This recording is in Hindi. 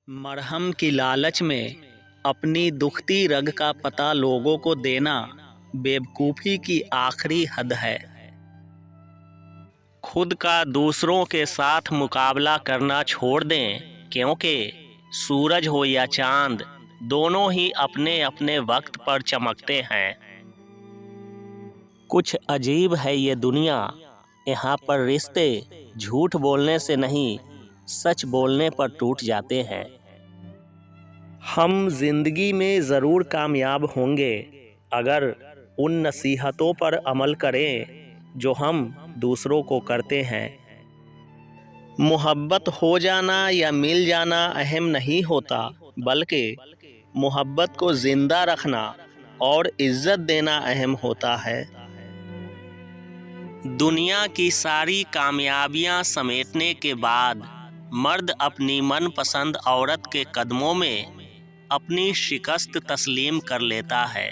मरहम की लालच में अपनी दुखती रग का पता लोगों को देना बेवकूफ़ी की आखिरी हद है। खुद का दूसरों के साथ मुकाबला करना छोड़ दें, क्योंकि सूरज हो या चांद, दोनों ही अपने अपने वक्त पर चमकते हैं। कुछ अजीब है ये दुनिया, यहाँ पर रिश्ते झूठ बोलने से नहीं, सच बोलने पर टूट जाते हैं। हम जिंदगी में ज़रूर कामयाब होंगे अगर उन नसीहतों पर अमल करें जो हम दूसरों को करते हैं। मोहब्बत हो जाना या मिल जाना अहम नहीं होता, बल्कि मोहब्बत को ज़िंदा रखना और इज़्ज़त देना अहम होता है। दुनिया की सारी कामयाबियां समेटने के बाद मर्द अपनी मनपसंद औरत के कदमों में अपनी शिकस्त तस्लीम कर लेता है।